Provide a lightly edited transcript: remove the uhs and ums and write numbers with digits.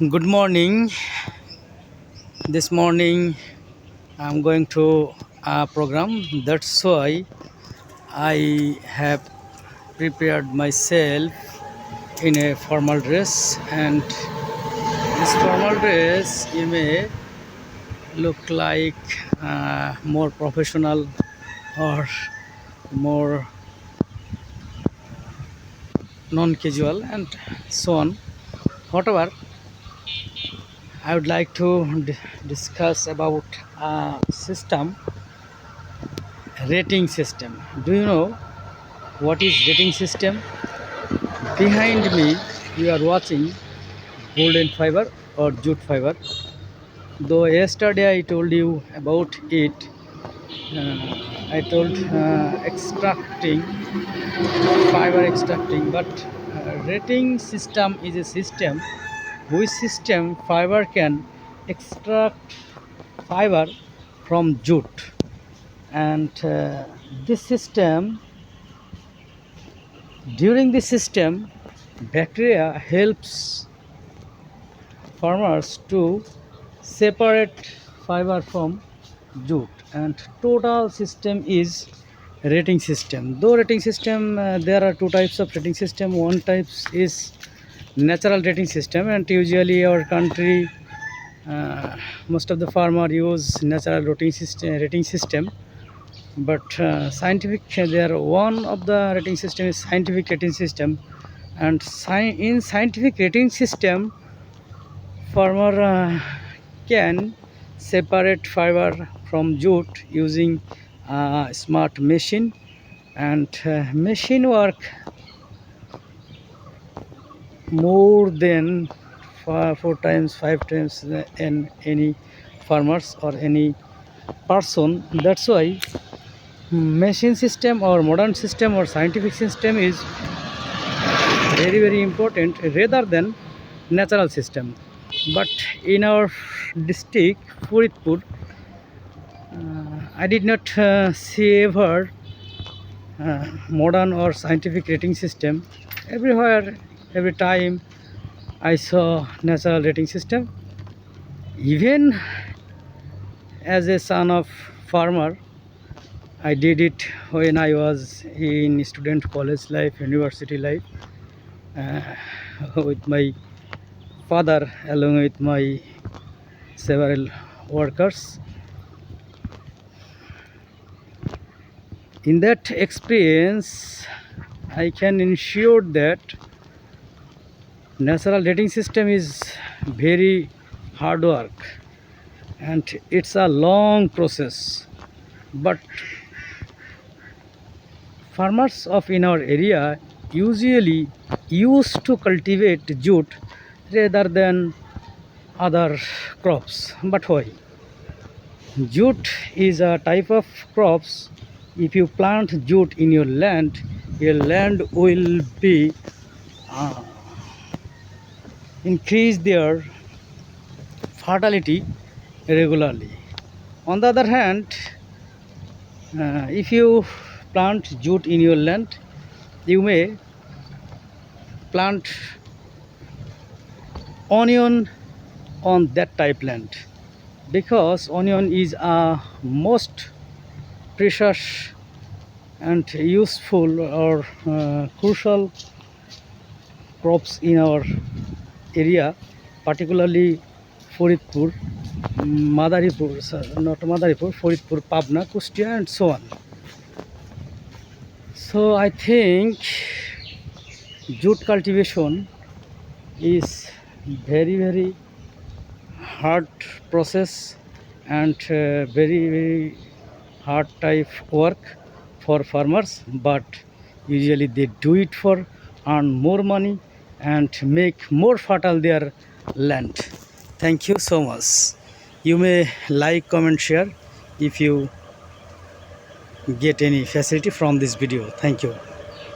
Good morning. This morning I'm going to a program. That's why I have prepared myself in a formal dress, and this formal dress you may look like more professional or more non-casual and so on. Whatever, I would like to discuss about a system, rating system. Do you know what is rating system? Behind me, you are watching golden fiber or jute fiber. Though yesterday I told you about it, I told extracting fiber extracting, but rating system is a system which system fiber can extract fiber from jute, and this system during this system bacteria helps farmers to separate fiber from jute, and total system is rating system. Though rating system, there are two types of rating system. One type is natural rating system, and usually our country, most of the farmer use natural rating system. But scientific, there one of the rating system is scientific rating system, and in scientific rating system farmer can separate fiber from jute using smart machine, and machine work more than 4 times 5 times in any farmers or any person. That's why machine system or modern system or scientific system is very important rather than natural system. But in our district Furitpur, I did not see ever modern or scientific rating system. Everywhere, every time I saw natural rating system. Even as a son of farmer, I did it when I was in student college life, university life, uh, with my father along with my several workers. In that experience, I can ensure that natural rating system is very hard work and it's a long process. But farmers of in our area usually used to cultivate jute rather than other crops. But why? Jute is a type of crops. If you plant jute in your land will be uh, increase their fertility regularly. On the other hand, if you plant jute in your land, you may plant onion on that type land, because onion is a most precious and useful or crucial crops in our area, particularly Faridpur, Madaripur, not Madaripur, Faridpur, Pabna, Kustia, and so on. So I think jute cultivation is very hard process and very hard type work for farmers, but usually they do it for earn more money and make more fertile their land. Thank you so much. You may like, comment, share if you get any facility from this video. Thank you.